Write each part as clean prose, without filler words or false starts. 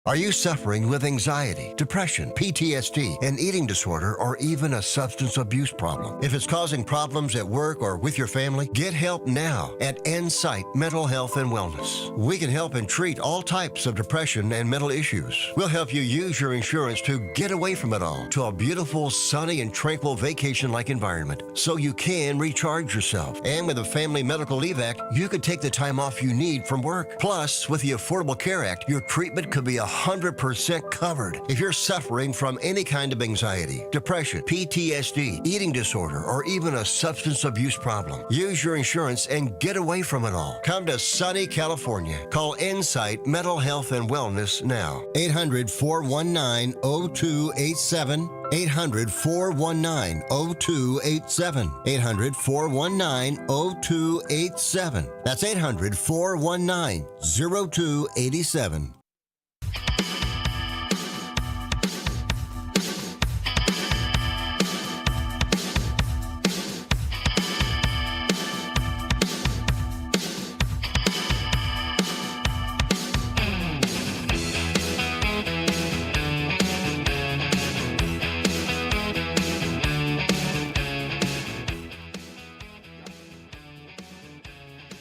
Are you suffering with anxiety, depression, PTSD, an eating disorder, or even a substance abuse problem? If it's causing problems at work or with your family, get help now at Insight Mental Health and Wellness. We can help and treat all types of depression and mental issues. We'll help you use your insurance to get away from it all to a beautiful, sunny, and tranquil vacation-like environment so you can recharge yourself. And with the Family Medical Leave Act, you could take the time off you need from work. Plus, with the Affordable Care Act, your treatment could be 100% covered. If you're suffering from any kind of anxiety, depression, PTSD, eating disorder, or even a substance abuse problem, use your insurance and get away from it all. Come to sunny California. Call Insight Mental Health and Wellness now. 800-419-0287. 800-419-0287. 800-419-0287. That's 800-419-0287.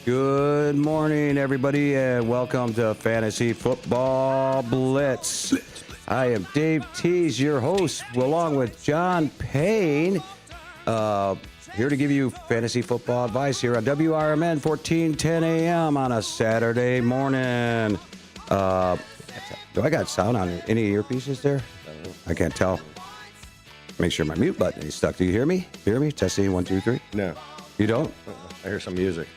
Good morning, everybody, and welcome to Fantasy Football Blitz. I am Dave Tease, your host, along with John Payne, here to give you fantasy football advice here on WRMN 1410 a.m. on a Saturday morning. Do I got sound on any earpieces there? I can't tell. Make sure my mute button is stuck. Do you hear me? Hear me? Testing 1, 2, 3. No. You don't? I hear some music.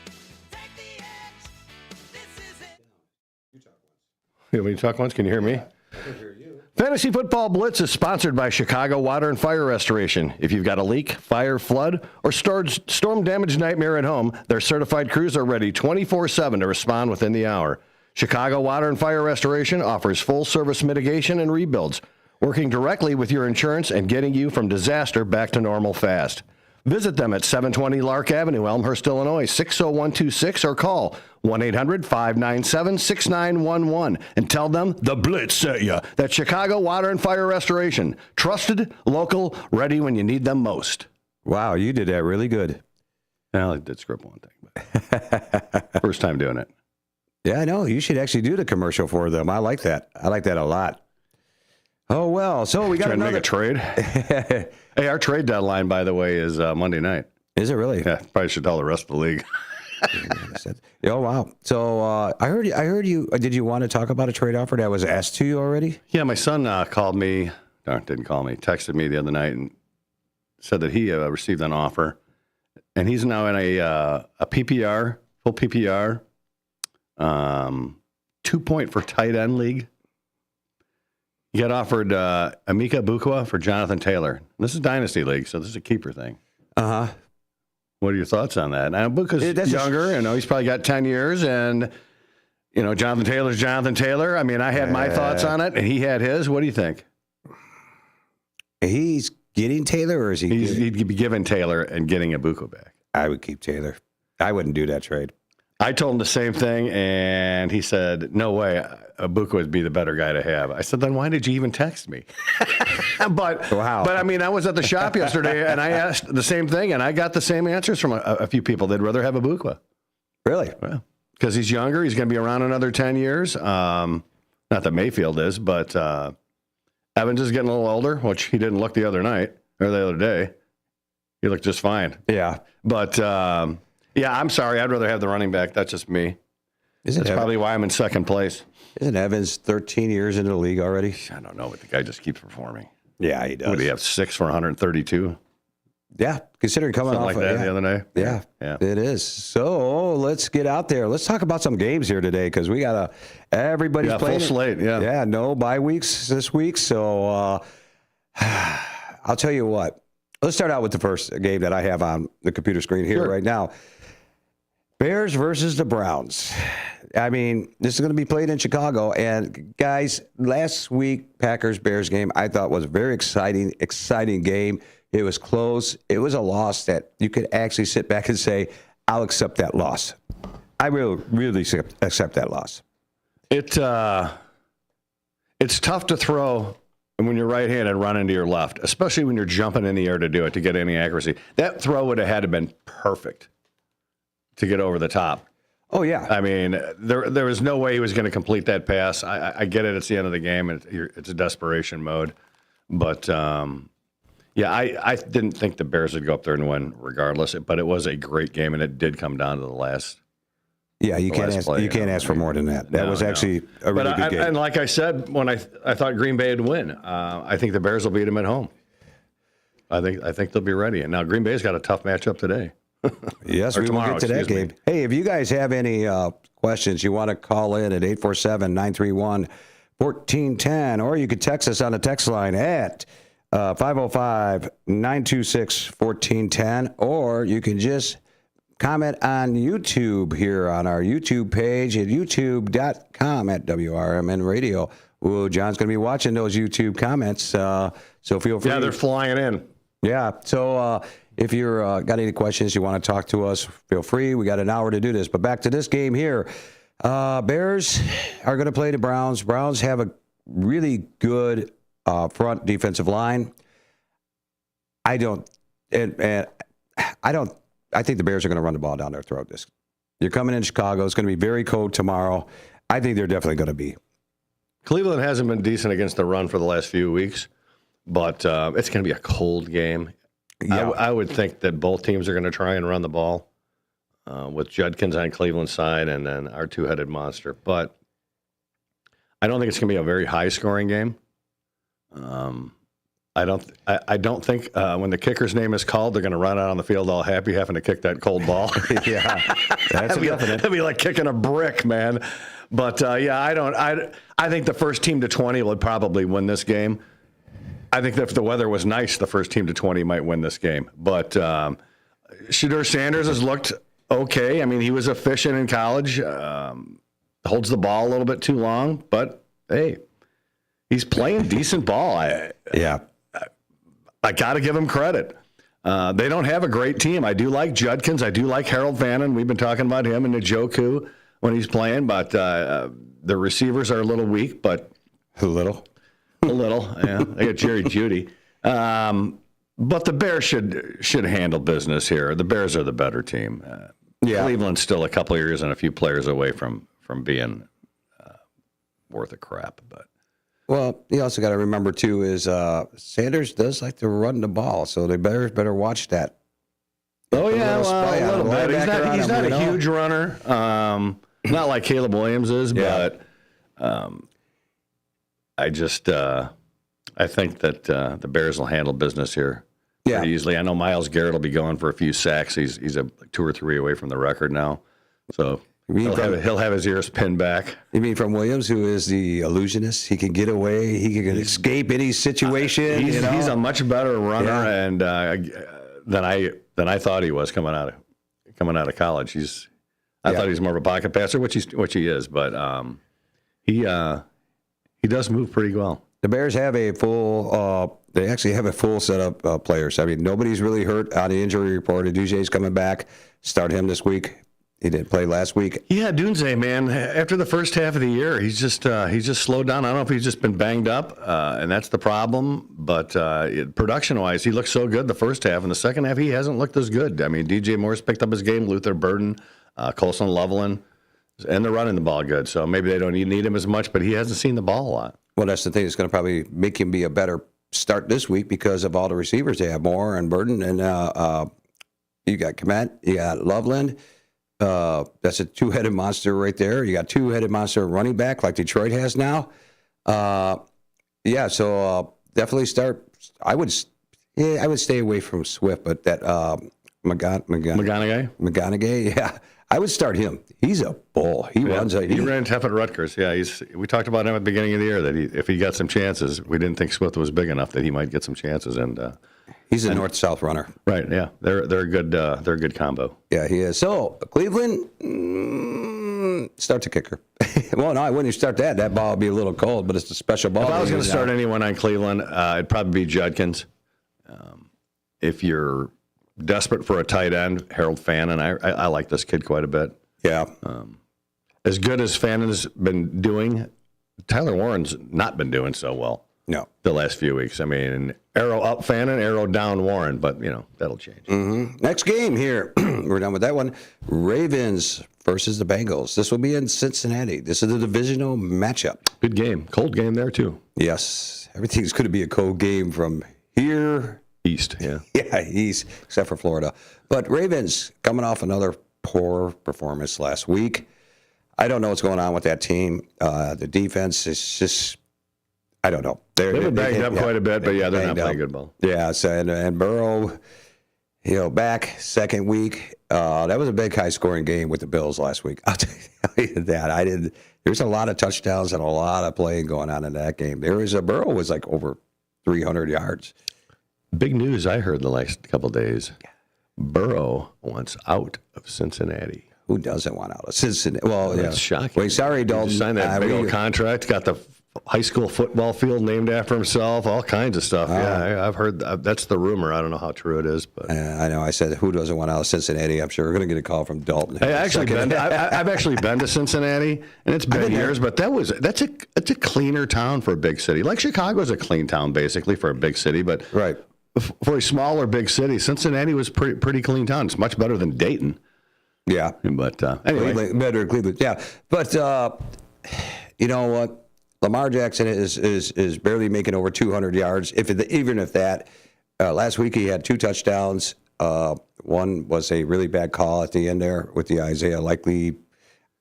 You want me to talk once? Can you hear me? I can hear you. Fantasy Football Blitz is sponsored by Chicago Water and Fire Restoration. If you've got a leak, fire, flood, or storm damage nightmare at home, their certified crews are ready 24/7 to respond within the hour. Chicago Water and Fire Restoration offers full service mitigation and rebuilds, working directly with your insurance and getting you from disaster back to normal fast. Visit them at 720 Lark Avenue, Elmhurst, Illinois, 60126, or call 1-800-597-6911 and tell them the Blitz sent you. That's Chicago Water and Fire Restoration. Trusted, local, ready when you need them most. Wow, you did that really good. Well, I did script one thing, but first time doing it. Yeah, I know. You should actually do the commercial for them. I like that. I like that a lot. Oh, well, so we got Trying another... to make a trade. Hey, our trade deadline, by the way, is Monday night. Is it really? Yeah, probably should tell the rest of the league. Oh, wow. So I heard you. Did you want to talk about a trade offer that was asked to you already? Yeah, my son called me. No, didn't call me. Texted me the other night and said that he received an offer, and he's now in a PPR, full PPR, 2-point for tight end league. He got offered Emeka Bukwa for Jonathan Taylor. This is Dynasty League, so this is a keeper thing. Uh-huh. What are your thoughts on that? Now, Bukwa's younger. He's probably got 10 years, and, Jonathan Taylor's Jonathan Taylor. I mean, I had my thoughts on it, and he had his. What do you think? He's getting Taylor, or is he? He'd be giving Taylor and getting a Bukwa back. I would keep Taylor. I wouldn't do that trade. I told him the same thing, and he said, no way, Bukwa would be the better guy to have. I said, then why did you even text me? But I mean, I was at the shop yesterday, and I asked the same thing, and I got the same answers from a few people. They'd rather have a Bukwa. Really? Well, because he's younger. He's going to be around another 10 years. Not that Mayfield is, but Evans is getting a little older, which he didn't look the other night or the other day. He looked just fine. Yeah. But... yeah, I'm sorry. I'd rather have the running back. That's just me. That's probably why I'm in second place. Isn't Evans 13 years into the league already? I don't know, but the guy just keeps performing. Yeah, he does. Would he have 6 for 132? Yeah, considering coming Something off like that the other day. Yeah, it is. So let's get out there. Let's talk about some games here today because we got everybody's playing. Full slate. Yeah, no bye weeks this week. So I'll tell you what. Let's start out with the first game that I have on the computer screen here right now. Bears versus the Browns. I mean, this is going to be played in Chicago. And, guys, last week, Packers-Bears game, I thought was a very exciting game. It was close. It was a loss that you could actually sit back and say, I'll accept that loss. I will really accept that loss. It it's tough to throw when you're right-handed and run into your left, especially when you're jumping in the air to do it to get any accuracy. That throw would have had to been perfect to get over the top. Oh, yeah. I mean, there was no way he was going to complete that pass. I get it. It's the end of the game. And it's a desperation mode. But, I didn't think the Bears would go up there and win regardless. But it was a great game, and it did come down to the last. Yeah, you can't ask for more than that. That was actually a really good game. And like I said, when I thought Green Bay would win, I think the Bears will beat them at home. I think they'll be ready. And now Green Bay's got a tough matchup today. Yes, we will get to that game. Hey, if you guys have any questions, you want to call in at 847-931-1410, or you could text us on the text line at 505-926-1410, or you can just comment on YouTube here on our YouTube page at youtube.com at WRMN Radio. Ooh, John's going to be watching those YouTube comments, so feel free. Yeah, they're flying in. Yeah, so if you're got any questions, you want to talk to us, feel free. We got an hour to do this. But back to this game here. Bears are going to play the Browns. Browns have a really good front defensive line. I think the Bears are going to run the ball down their throat. You're coming in Chicago. It's going to be very cold tomorrow. I think they're definitely going to be. Cleveland hasn't been decent against the run for the last few weeks, but it's going to be a cold game. Yeah. I would think that both teams are going to try and run the ball with Judkins on Cleveland's side and then our two-headed monster. But I don't think it's going to be a very high-scoring game. I don't think when the kicker's name is called, they're going to run out on the field all happy having to kick that cold ball. Yeah, that's definite. It'd be like kicking a brick, man. But I think the first team to 20 would probably win this game. I think that if the weather was nice, the first team to 20 might win this game. But Shedeur Sanders has looked okay. I mean, he was efficient in college, holds the ball a little bit too long, but hey, he's playing decent ball. I got to give him credit. They don't have a great team. I do like Judkins. I do like Harold Fannin. We've been talking about him and Njoku when he's playing, but the receivers are a little weak, but a little, yeah. They got Jerry Jeudy. But the Bears should handle business here. The Bears are the better team. Cleveland's still a couple of years and a few players away from being worth a crap. But well, you also got to remember too is Sanders does like to run the ball, so the Bears better watch that. Oh yeah, a little bit. He's not a huge runner. Not like Caleb Williams is, but I think that the Bears will handle business here pretty easily. I know Myles Garrett will be going for a few sacks. He's 2 or 3 away from the record now, so he'll have his ears pinned back. You mean from Williams, who is the illusionist? He can get away. He can escape any situation. He's a much better runner and than I thought he was coming out of college. I thought he was more of a pocket passer, which he is, but he does move pretty well. The Bears have a full. They actually have a full set of players. I mean, nobody's really hurt on the injury report. Dunze's coming back. Start him this week. He didn't play last week. Yeah, Dunze, man. After the first half of the year, he's just slowed down. I don't know if he's just been banged up, and that's the problem. But production-wise, he looked so good the first half. In the second half, he hasn't looked as good. I mean, DJ Morris picked up his game. Luther Burden, Colson Loveland, and they're running the ball good. So maybe they don't need him as much, but he hasn't seen the ball a lot. Well, that's the thing. It's going to probably make him be a better start this week because of all the receivers they have, Moore and Burden. And you got Kmet, you got Loveland. That's a two-headed monster right there. You got two-headed monster running back like Detroit has now. So definitely start. I would stay away from Swift, but that McGonaghy, yeah. I would start him. He's a bull. He runs. He ran tough at Rutgers. Yeah, we talked about him at the beginning of the year that if he got some chances, we didn't think Swift was big enough that he might get some chances. And he's a north-south runner. Right. Yeah, they're a good combo. Yeah, he is. So Cleveland, start the kicker. Well, no, I wouldn't start that. That ball would be a little cold, but it's a special ball. If I was going to start anyone on Cleveland, it'd probably be Judkins. If you're desperate for a tight end, Harold Fannin. I like this kid quite a bit. Yeah. As good as Fannin's been doing, Tyler Warren's not been doing so well. No. The last few weeks. I mean, arrow up Fannin, arrow down Warren, but, that'll change. Mm-hmm. Next game here. We're done with that one. Ravens versus the Bengals. This will be in Cincinnati. This is the divisional matchup. Good game. Cold game there, too. Yes. Everything's going to be a cold game from here. East, yeah. Yeah, east, except for Florida. But Ravens coming off another poor performance last week. I don't know what's going on with that team. The defense is just, I don't know. They've been banged up quite a bit, but they're not playing good ball. Yeah, so, and Burrow, back second week. That was a big high-scoring game with the Bills last week. I'll tell you that. There's a lot of touchdowns and a lot of playing going on in that game. Burrow was like over 300 yards. Big news I heard the last couple of days. Burrow wants out of Cincinnati. Who doesn't want out of Cincinnati? Well, that's shocking. Wait, sorry, Dalton. He signed that big old contract, got the high school football field named after himself, all kinds of stuff. Yeah, I've heard that's the rumor. I don't know how true it is, but I know. I said, who doesn't want out of Cincinnati? I'm sure we're going to get a call from Dalton. Hey, I've actually been to Cincinnati, and it's been years, but that's a cleaner town for a big city. Like Chicago's a clean town basically for a big city, but right. For a smaller big city, Cincinnati was pretty clean town. It's much better than Dayton. Yeah, but anyway, better than Cleveland. Yeah, but you know what? Lamar Jackson is barely making over 200 yards. Even if that, last week he had 2 touchdowns. One was a really bad call at the end there with the Isaiah Likely.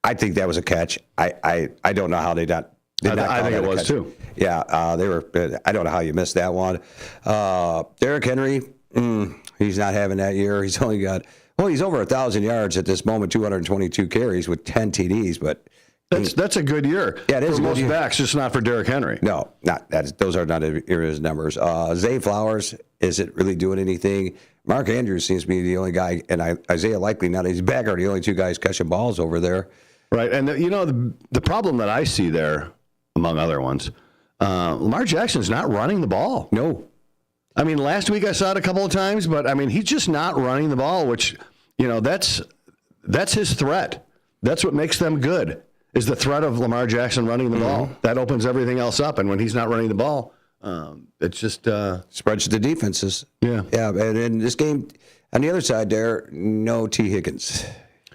I think that was a catch. I don't know how they did not. I think it was catch. too. Yeah, they were. I don't know how you missed that one. Derrick Henry, he's not having that year. He's only got. Well, he's over 1,000 yards at this moment, 222 carries with 10 TDs, but that's a good year. Yeah, it is for most year. backs, just not for Derrick Henry. No, not that. Those are not his numbers. Zay Flowers isn't really doing anything. Mark Andrews seems to be the only guy, and Isaiah Likely now that he's back are the only 2 guys catching balls over there. Right, and the problem that I see there, among other ones, Lamar Jackson's not running the ball. No. I mean, last week I saw it a couple of times, but I mean, he's just not running the ball, which, that's his threat. That's what makes them good, is the threat of Lamar Jackson running the ball. That opens everything else up, and when he's not running the ball, it just spreads the defenses. Yeah. Yeah, and in this game, on the other side there, no T. Higgins.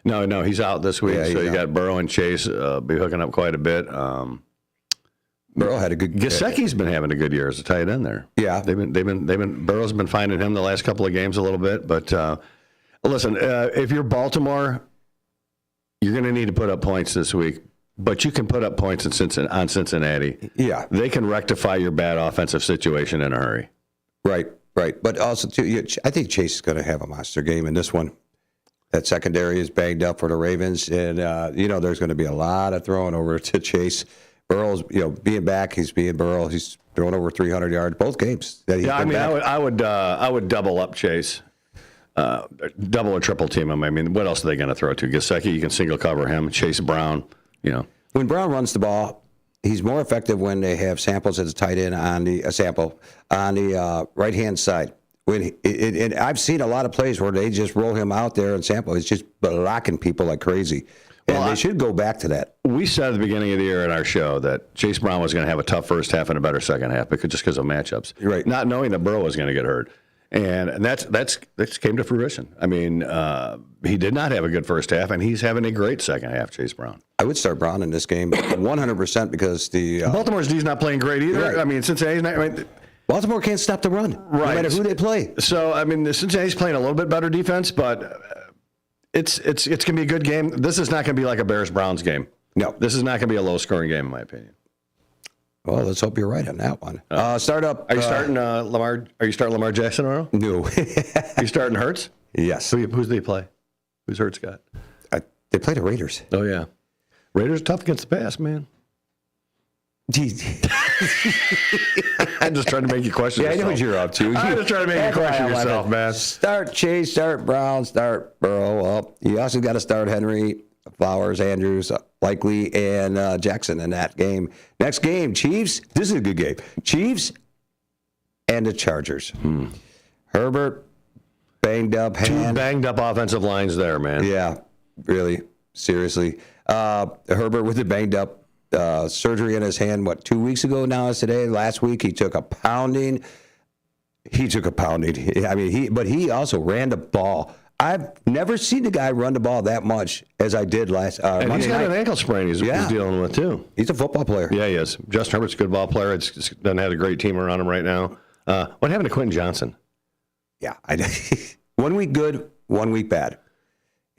No, he's out this week, Yeah, so you out. got Burrow and Chase be hooking up quite a bit. Burrow had a good. Gesicki's been having a good year as a tight end there. Yeah, they've been. Burrow's been finding him the last couple of games a little bit, but listen, if you're Baltimore, you're going to need to put up points this week. But you can put up points on Cincinnati. Yeah, they can rectify your bad offensive situation in a hurry. Right. But also, too, I think Chase is going to have a monster game in this one. That secondary is banged up for the Ravens, and there's going to be a lot of throwing over to Chase. Burrow's, being back, he's being Burrow. He's throwing over 300 yards both games. I would double up Chase, double or triple team him. I mean, what else are they going to throw to? Gesicki, you can single cover him. Chase Brown, When Brown runs the ball, he's more effective when they have Samples as a tight end on the right hand side. And I've seen a lot of plays where they just roll him out there and Sample is just blocking people like crazy. And they should go back to that. We said at the beginning of the year in our show that Chase Brown was going to have a tough first half and a better second half just because of matchups. Right. Not knowing that Burrow was going to get hurt. And that's came to fruition. I mean, he did not have a good first half, and he's having a great second half, Chase Brown. I would start Brown in this game 100% because the Baltimore's D's not playing great either. Right. I mean, Cincinnati's not. Baltimore can't stop the run, right. no matter who they play. So, I mean, Cincinnati's playing a little bit better defense, but it's going to be a good game. This is not going to be like a Bears-Browns game. No. This is not going to be a low-scoring game, in my opinion. Well, let's hope you're right on that one. Start up. Are you starting Lamar? Are you starting Lamar Jackson tomorrow? No. Are you starting Hurts? Yes. Who's they play? Who's Hurts got? They play the Raiders. Oh, yeah. Raiders are tough against the pass, man. I'm just trying to make you question yourself. I know what you're up to. I'm just trying to make you question yourself, man. Start Chase, start Brown, start Burrow. Well, you also got to start Henry, Flowers, Andrews, Likely, and Jackson in that game. Next game, Chiefs. This is a good game. Chiefs and the Chargers. Herbert, banged up hand. Two banged up offensive lines there, man. Yeah, really, seriously. Herbert with the banged up surgery in his hand, 2 weeks ago now is today. Last week he took a pounding. But he also ran the ball. I've never seen a guy run the ball that much as I did last and Monday he's got night. an ankle sprain he's dealing with, too. He's a football player. Yeah, he is. Justin Herbert's a good ball player. It's doesn't have a great team around him right now. What happened to Quentin Johnson? Yeah. 1 week good, 1 week bad.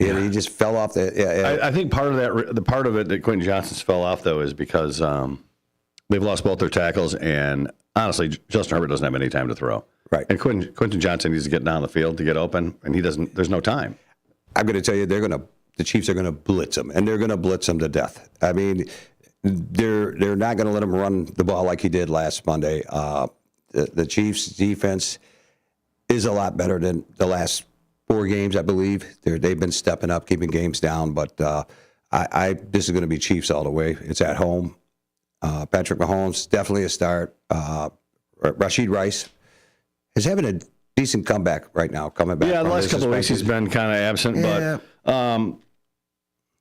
Yeah. He just fell off the. I think part of that Quentin Johnson's fell off, though, is because they've lost both their tackles, and honestly, Justin Herbert doesn't have any time to throw. Right. And Quentin Johnson needs to get down the field to get open, and he doesn't. There's no time. I'm going to tell you, the Chiefs are going to blitz him, and they're going to blitz him to death. I mean, they're not going to let him run the ball like he did last Monday. The Chiefs' defense is a lot better than the last 4 games, I believe. They've been stepping up, keeping games down, but this is going to be Chiefs all the way. It's at home. Patrick Mahomes, definitely a start. Rashid Rice is having a decent comeback right now, coming back. Yeah, the last couple of weeks he's been kind of absent, but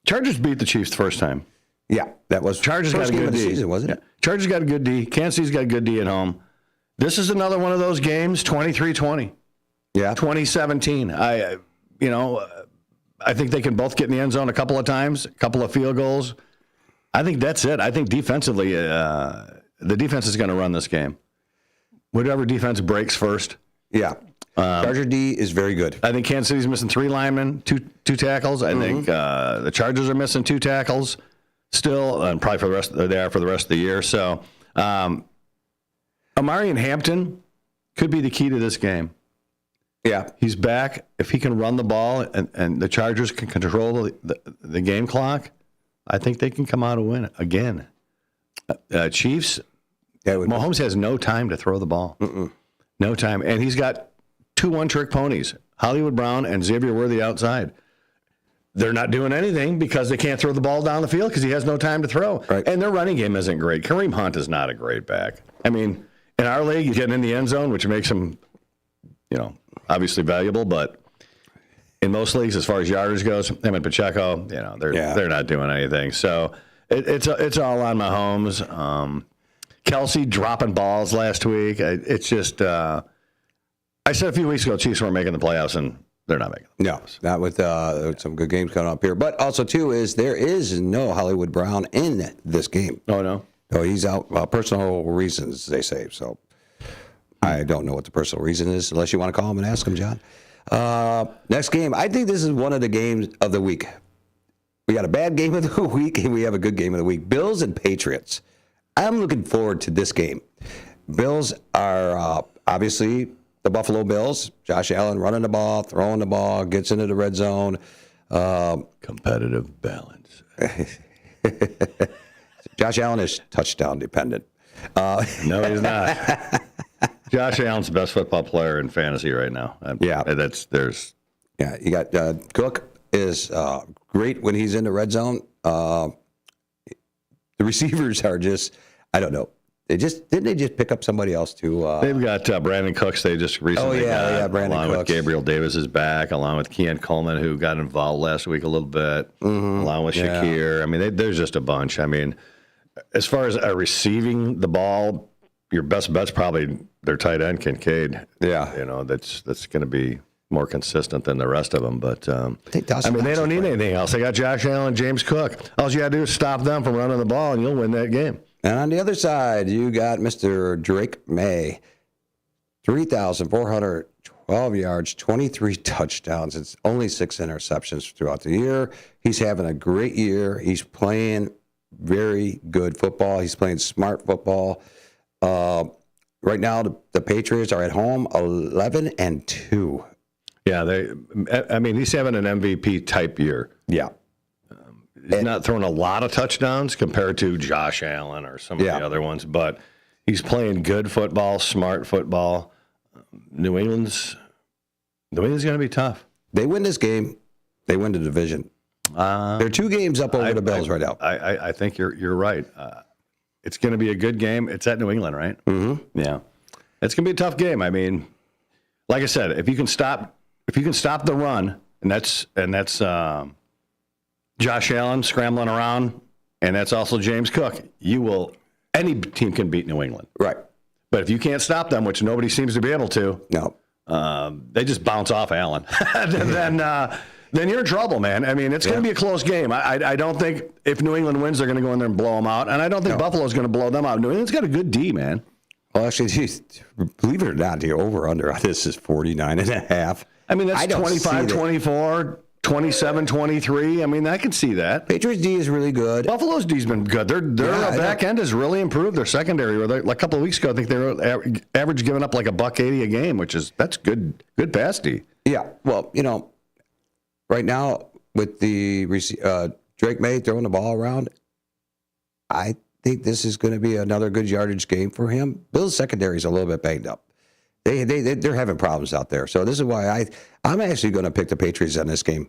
Chargers beat the Chiefs the first time. Yeah, that was Chargers got a good D. Season, wasn't it? Yeah. Chargers got a good D. Kansas City's got a good D at home. This is another one of those games, 23-20. Yeah. 2017. I think they can both get in the end zone a couple of times, a couple of field goals. I think that's it. I think defensively, the defense is going to run this game. Whatever defense breaks first. Yeah. Charger D is very good. I think Kansas City's missing 3 linemen, two tackles. I think the Chargers are missing 2 tackles still, and probably for the rest of the year. So, Amari and Hampton could be the key to this game. Yeah. He's back. If he can run the ball and the Chargers can control the game clock, I think they can come out and win again. Chiefs, Mahomes has no time to throw the ball. No time. And he's got 2 one-trick ponies, Hollywood Brown and Xavier Worthy outside. They're not doing anything because they can't throw the ball down the field because he has no time to throw. Right. And their running game isn't great. Kareem Hunt is not a great back. I mean, in our league, he's getting in the end zone, which makes him, obviously valuable. But in most leagues, as far as yardage goes, him and Pacheco, they're not doing anything. So it's all on Mahomes. Kelsey dropping balls last week. It's just I said a few weeks ago, Chiefs weren't making the playoffs, and they're not making the playoffs. No, not with some good games coming up here. But also, too, there is no Hollywood Brown in this game. Oh, no? Oh, he's out personal reasons, they say. So I don't know what the personal reason is, unless you want to call him and ask him, John. Next game, I think this is one of the games of the week. We got a bad game of the week, and we have a good game of the week. Bills and Patriots. I'm looking forward to this game. Bills are obviously the Buffalo Bills. Josh Allen running the ball, throwing the ball, gets into the red zone. Competitive balance. Josh Allen is touchdown dependent. No, he's not. Josh Allen's the best football player in fantasy right now. Yeah. You got Cook is great when he's in the red zone. The receivers are just, I don't know. Didn't they just pick up somebody else too? They've got Brandon Cooks. They just recently got, Brandon along Cooks. with Gabriel Davis is back, along with Keon Coleman, who got involved last week a little bit, along with Shakir. I mean, there's just a bunch. I mean, as far as receiving the ball, your best bet's probably their tight end, Kincaid. Yeah. That's going to be more consistent than the rest of them. But, they don't need anything else. They got Josh Allen, James Cook. All you got to do is stop them from running the ball, and you'll win that game. And on the other side, you got Mr. Drake May, 3,412 yards, 23 touchdowns. It's only 6 interceptions throughout the year. He's having a great year. He's playing very good football. He's playing smart football. Right now, the Patriots are at home 11-2. Yeah, he's having an MVP type year. Yeah. He's not throwing a lot of touchdowns compared to Josh Allen or some of the other ones, but he's playing good football, smart football. New England's going to be tough. They win this game, they win the division. They're 2 games up over the Bills right now. I think you're right. It's going to be a good game. It's at New England, right? Mm-hmm. Yeah, it's going to be a tough game. I mean, like I said, if you can stop the run, and that's Josh Allen scrambling around and that's also James Cook. Any team can beat New England. Right. But if you can't stop them, which nobody seems to be able to, No. they just bounce off Allen. then you're in trouble, man. I mean, it's going to be a close game. I don't think if New England wins, they're going to go in there and blow them out. And I don't think Buffalo's going to blow them out. New England's got a good D, man. Well, actually, believe it or not, the over-under on this is 49.5. I mean, that's 25-24, 27-23. I mean, I can see that. Patriots D is really good. Buffalo's D's been good. Their back end has really improved. Their secondary, like a couple of weeks ago, I think they were average giving up like $180 a game, that's good pass D. Yeah. Well, right now with the Drake May throwing the ball around, I think this is going to be another good yardage game for him. Bill's secondary is a little bit banged up. They're having problems out there. So this is why I'm actually going to pick the Patriots on this game.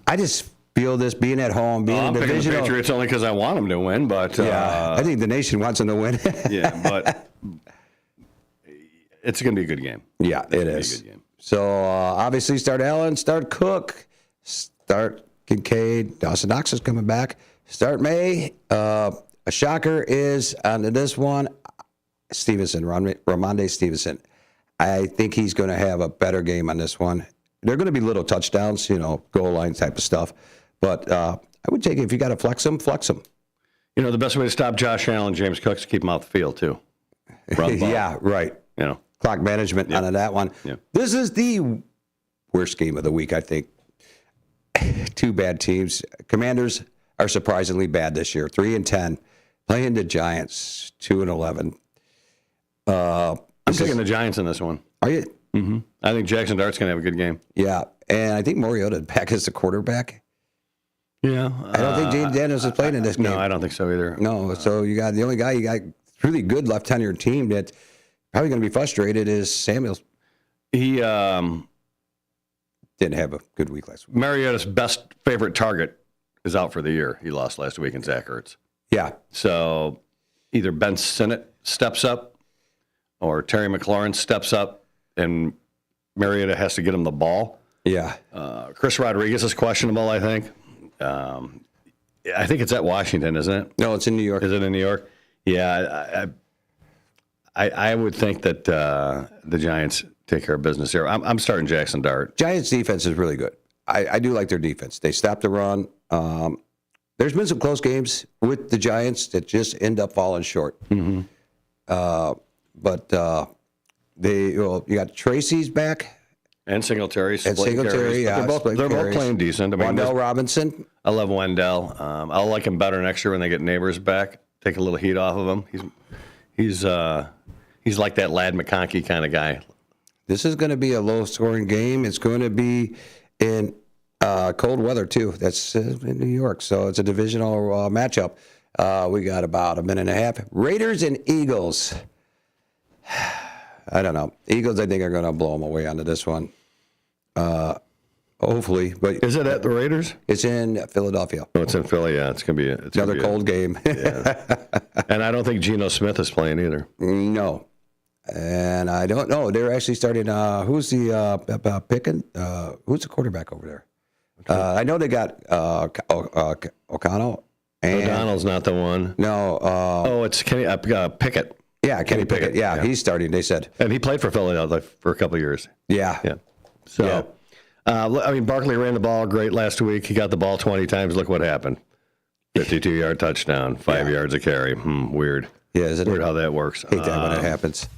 I just feel this being at home, being I'm in picking divisional. the Patriots only because I want them to win, but I think the nation wants them to win. yeah, but it's going to be a good game. Yeah, it is. So obviously, start Allen, start Cook, start Kincaid. Dawson Knox is coming back. Start May. A shocker is on this one, Stevenson, Ramondre Stevenson. I think he's going to have a better game on this one. They're going to be little touchdowns, goal line type of stuff. But I would take it if you got to flex them, flex them. The best way to stop Josh Allen, James Cook, is keep him off the field too. Yeah, right. Clock management on that one. Yeah. This is the worst game of the week, I think. Two bad teams. Commanders are surprisingly bad this year. 3-10. Playing the Giants, 2-11. I'm picking the Giants in this one. Are you? Mm-hmm. I think Jackson Dart's going to have a good game. Yeah, and I think Mariota back as the quarterback. Yeah. I don't think James Daniels is playing in this game. No, I don't think so either. No, so you got the only guy you got really good left on your team that's probably going to be frustrated is Samuels. He didn't have a good week last week. Mariota's best favorite target is out for the year. He lost last week in Zach Ertz. Yeah. So either Ben Sinnott steps up or Terry McLaurin steps up and Mariota has to get him the ball. Yeah. Chris Rodriguez is questionable, I think. I think it's at Washington, isn't it? No, it's in New York. Is it in New York? Yeah. I would think that the Giants take care of business here. I'm starting Jackson Dart. Giants defense is really good. I do like their defense. They stop the run. There's been some close games with the Giants that just end up falling short. Mm-hmm. But you got Tracy's back. And Singletary. And Singletary, yeah. They're both playing decent. I mean, Wendell Robinson. I love Wendell. I'll like him better next year when they get Neighbors back. Take a little heat off of him. He's like that Ladd McConkey kind of guy. This is going to be a low-scoring game. It's going to be in cold weather, too. That's in New York, so it's a divisional matchup. We got about a minute and a half. Raiders and Eagles. I don't know. Eagles, I think, are going to blow them away onto this one. Hopefully. But is it at the Raiders? It's in Philadelphia. Oh, it's in Philly, yeah. It's going to be another cold game. Yeah. And I don't think Geno Smith is playing either. No. And I don't know. They're actually starting. Who's the picking? Who's the quarterback over there? I know they got O'Connell. O'Donnell's not the one. No. It's Kenny Pickett. Yeah, Kenny Pickett. Yeah, he's starting, they said. And he played for Philadelphia for a couple of years. Yeah. Yeah. So, Barkley ran the ball great last week. He got the ball 20 times. Look what happened. 52-yard touchdown, 5 yards a carry. Weird. Yeah, is it weird how that works. Hate that when it happens.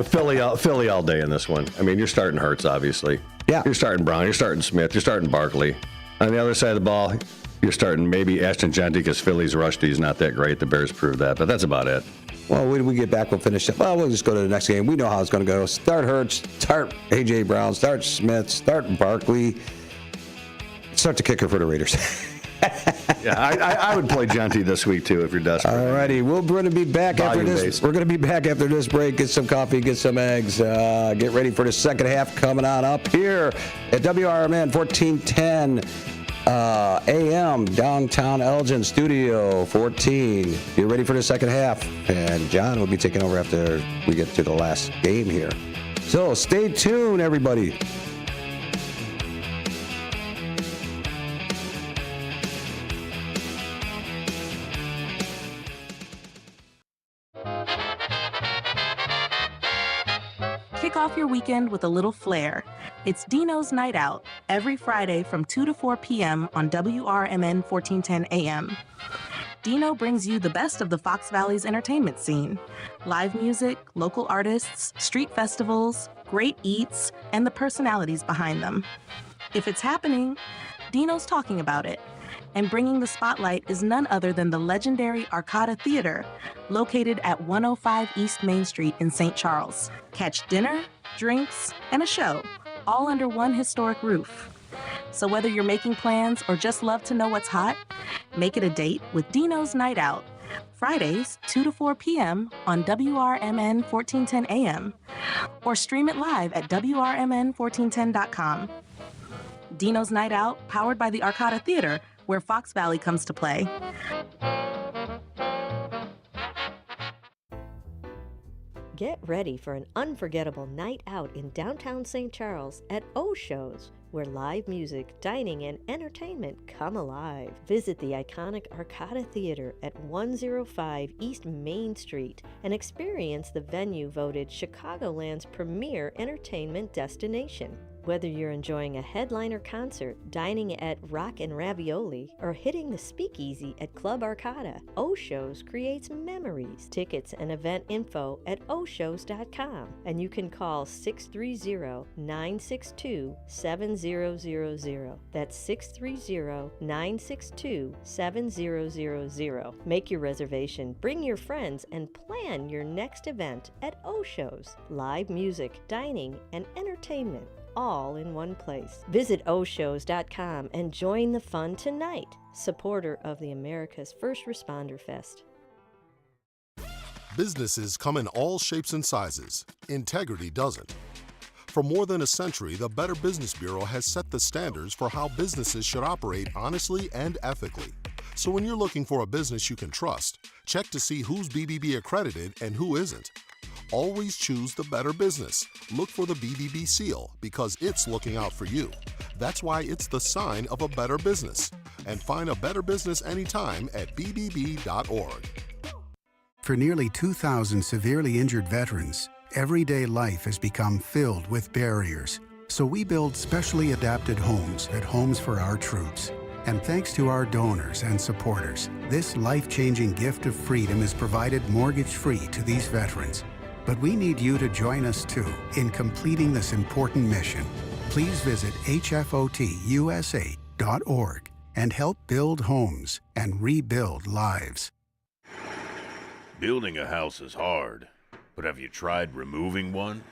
Philly all day in this one. I mean, you're starting Hurts, obviously. Yeah. You're starting Brown. You're starting Smith. You're starting Barkley. On the other side of the ball, you're starting maybe Ashton Genty because Philly's rush D is not that great. The Bears proved that, but that's about it. Well, when we get back, we'll finish up. Well, we'll just go to the next game. We know how it's going to go. Start Hurts, start A.J. Brown, start Smith, start Barkley, start the kicker for the Raiders. Yeah, I would play Genty this week, too, if you're desperate. All righty. We're going to be back after this. We're going to be back after this break. Get some coffee, get some eggs. Get ready for the second half coming on up here at WRMN 1410 AM, downtown Elgin, Studio 14. Get ready for the second half. And John will be taking over after we get to the last game here. So stay tuned, everybody. your weekend with a little flair. It's Dino's Night Out, every Friday from 2 to 4 p.m. on WRMN 1410 AM. Dino brings you the best of the Fox Valley's entertainment scene. Live music, local artists, street festivals, great eats, and the personalities behind them. If it's happening, Dino's talking about it. And bringing the spotlight is none other than the legendary Arcada Theater, located at 105 East Main Street in St. Charles. Catch dinner, drinks, and a show, all under one historic roof. So whether you're making plans or just love to know what's hot, make it a date with Dino's Night Out, Fridays, 2 to 4 p.m. on WRMN 1410 AM, or stream it live at WRMN1410.com. Dino's Night Out, powered by the Arcada Theater, where Fox Valley comes to play. Get ready for an unforgettable night out in downtown St. Charles at O-Shows, where live music, dining, and entertainment come alive. Visit the iconic Arcada Theater at 105 East Main Street and experience the venue voted Chicagoland's premier entertainment destination. Whether you're enjoying a headliner concert, dining at Rock and Ravioli, or hitting the speakeasy at Club Arcada, O-Shows creates memories. Tickets and event info at oshows.com, and you can call 630-962-7000. That's 630-962-7000. Make your reservation, bring your friends, and plan your next event at O-Shows. Live music, dining, and entertainment, all in one place. Visit oshows.com and join the fun tonight. Supporter of the America's First Responder Fest. Businesses come in all shapes and sizes. Integrity doesn't. For more than a century, the Better Business Bureau has set the standards for how businesses should operate honestly and ethically. So when you're looking for a business you can trust, check to see who's BBB accredited and who isn't. Always choose the better business. Look for the BBB seal because it's looking out for you. That's why it's the sign of a better business. And find a better business anytime at bbb.org. For nearly 2,000 severely injured veterans, everyday life has become filled with barriers. So we build specially adapted homes at Homes for Our Troops. And thanks to our donors and supporters, this life-changing gift of freedom is provided mortgage-free to these veterans. But we need you to join us too in completing this important mission. Please visit hfotusa.org and help build homes and rebuild lives. Building a house is hard, but have you tried removing one?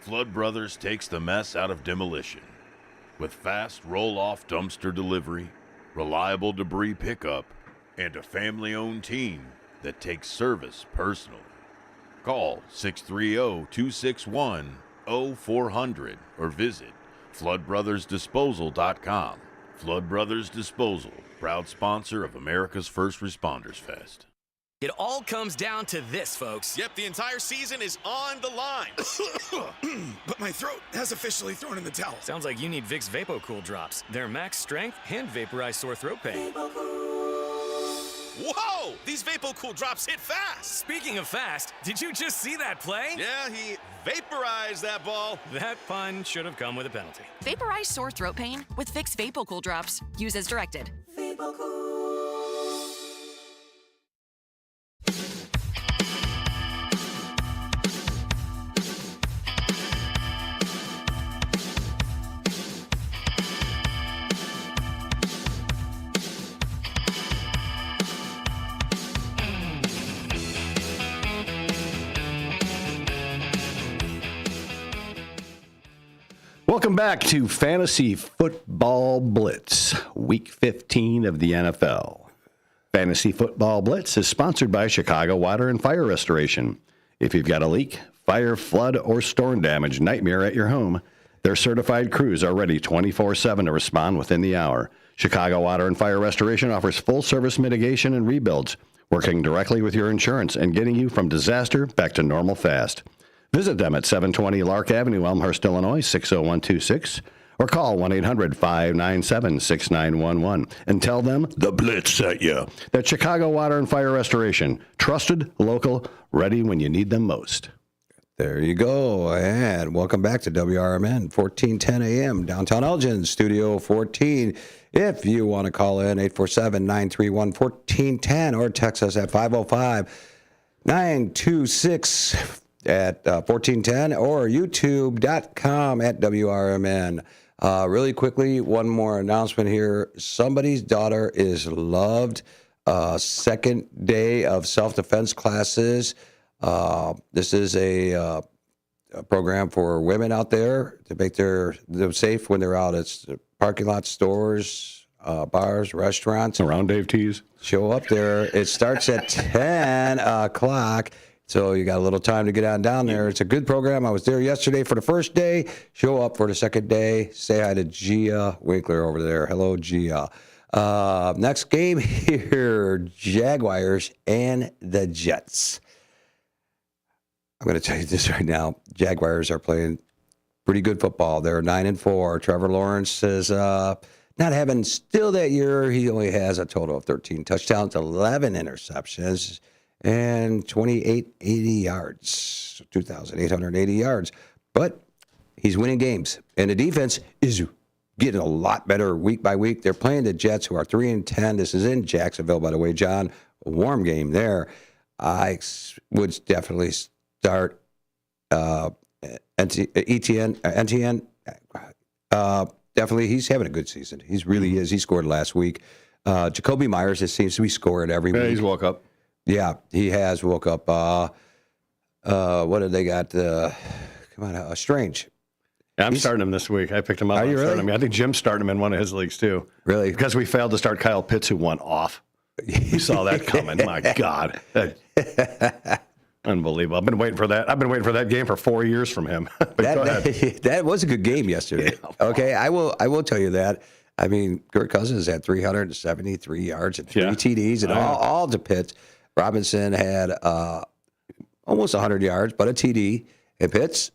Flood Brothers takes the mess out of demolition. With fast roll-off dumpster delivery, reliable debris pickup, and a family-owned team that takes service personally. Call 630-261-0400 or visit floodbrothersdisposal.com. Flood Brothers Disposal, proud sponsor of America's First Responders Fest. It all comes down to this, folks. Yep, the entire season is on the line. But my throat has officially thrown in the towel. Sounds like you need Vicks VapoCool drops. They're max strength and vaporize sore throat pain. Whoa! These VapoCool drops hit fast! Speaking of fast, did you just see that play? Yeah, he vaporized that ball. That pun should have come with a penalty. Vaporize sore throat pain with Vicks VapoCool drops. Use as directed. Welcome back to Fantasy Football Blitz, Week 15 of the NFL. Fantasy Football Blitz is sponsored by Chicago Water and Fire Restoration. If you've got a leak, fire, flood, or storm damage nightmare at your home, their certified crews are ready 24/7 to respond within the hour. Chicago Water and Fire Restoration offers full-service mitigation and rebuilds, working directly with your insurance and getting you from disaster back to normal fast. Visit them at 720 Lark Avenue, Elmhurst, Illinois, 60126, or call 1-800-597-6911 and tell them the Blitz sent you. That's Chicago Water and Fire Restoration. Trusted, local, ready when you need them most. There you go. And welcome back to WRMN, 1410 AM, downtown Elgin, Studio 14. If you want to call in, 847-931-1410 or text us at 505-926 at 1410 or youtube.com at WRMN. Really quickly, one more announcement here. Somebody's daughter is loved. Second day of self-defense classes. This is a program for women out there to make them safe when they're out. It's parking lots, stores, bars, restaurants. Around Dave T's. Show up there. It starts at 10 o'clock. So you got a little time to get on down there. It's a good program. I was there yesterday for the first day. Show up for the second day. Say hi to Gia Winkler over there. Hello, Gia. Next game here, Jaguars and the Jets. I'm going to tell you this right now. Jaguars are playing pretty good football. They're 9-4. Trevor Lawrence is not having still that year. He only has a total of 13 touchdowns, 11 interceptions, and 2,880 yards, 2,880 yards. But he's winning games, and the defense is getting a lot better week by week. They're playing the Jets, who are 3-10. This is in Jacksonville, by the way, John. A warm game there. I would definitely start ETN. Definitely, he's having a good season. He really is. He scored last week. Jacoby Myers, it seems to be scoring every week. He's woke up. Yeah, he has woke up. What did they got? Strange. Yeah, I'm starting him this week. I picked him up. Are you really? I think Jim's starting him in one of his leagues, too. Really? Because we failed to start Kyle Pitts, who went off. We saw that coming. My God. Unbelievable. I've been waiting for that game for 4 years from him. That was a good game yesterday. Yeah. Okay, I will tell you that. I mean, Kirk Cousins had 373 yards and 3 TDs and all to Pitts. Robinson had almost 100 yards, but a TD. And Pitts,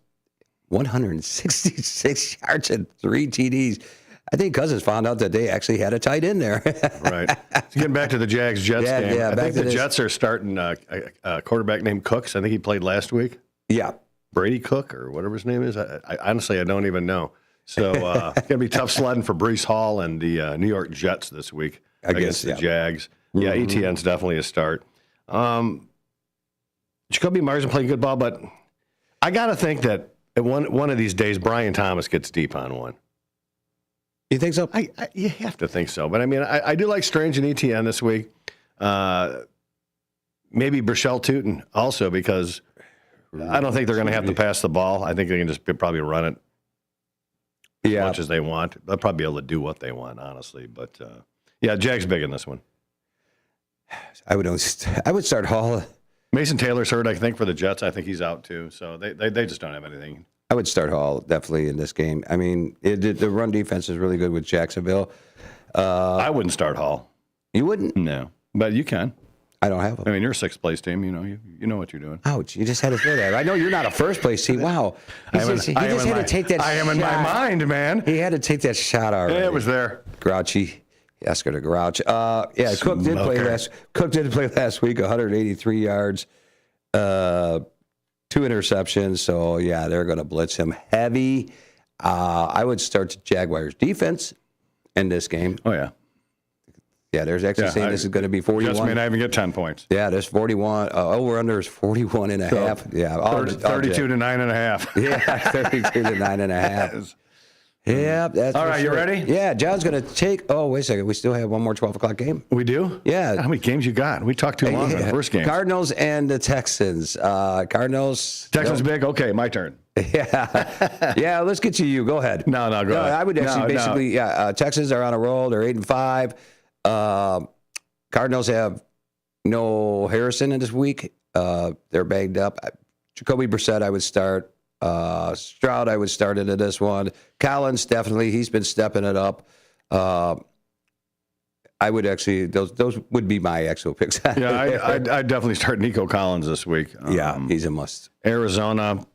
166 yards and 3 TDs. I think Cousins found out that they actually had a tight end there. Right. Getting back to the Jags-Jets game. Yeah, I think the Jets are starting a quarterback named Cooks. I think he played last week. Yeah. Brady Cook or whatever his name is. I honestly, I don't even know. So it's going to be tough sledding for Breece Hall and the New York Jets this week against the Jags. Mm-hmm. Yeah, ETN's definitely a start. Jacoby Myers is playing good ball, but I got to think that one of these days Brian Thomas gets deep on one. You think so? You have to think so. But, I mean, I do like Strange and ETN this week. Maybe Burchell Tootin also, because I don't think they're going to have to pass the ball. I think they can just probably run it as much as they want. They'll probably be able to do what they want, honestly. But, Jags big in this one. I would start Hall. Mason Taylor's hurt, I think, for the Jets. I think he's out, too. So they just don't have anything. I would start Hall definitely in this game. I mean, the run defense is really good with Jacksonville. I wouldn't start Hall. You wouldn't? No, but you can. I don't have him. I mean, you're a sixth place team. You know what you're doing. Ouch! You just had to throw that. I know you're not a first place team. Wow. He just had to take that. I am in my mind, man. He had to take that shot already. Yeah, it was there. Grouchy. Oscar the Grouch. Cook did play last. Cook did play last week. 183 yards. 2 interceptions, so they're going to blitz him heavy. I would start the Jaguars defense in this game. Oh, yeah. Yeah, there's actually saying this is going to be 41. Jets may not even get 10 points. Yeah, there's 41. Over-under is 41 and a half. Yeah, 32 to 9.5. Yeah, 32 to 9.5. Yeah, that's all right. You ready? Yeah, John's going to take. Oh, wait a second. We still have one more 12 o'clock game. We do? Yeah. How many games you got? We talked too long on the first game. Cardinals and the Texans. Texans big. Okay, my turn. Yeah. Let's get to you. Go ahead. No, go ahead. I would actually Texans are on a roll. They're 8-5. Cardinals have no Harrison in this week. They're banged up. Jacoby Brissett, I would start. Stroud, I would start into this one. Collins, definitely. He's been stepping it up. I would actually, those would be my actual picks. I'd definitely start Nico Collins this week. He's a must. Arizona,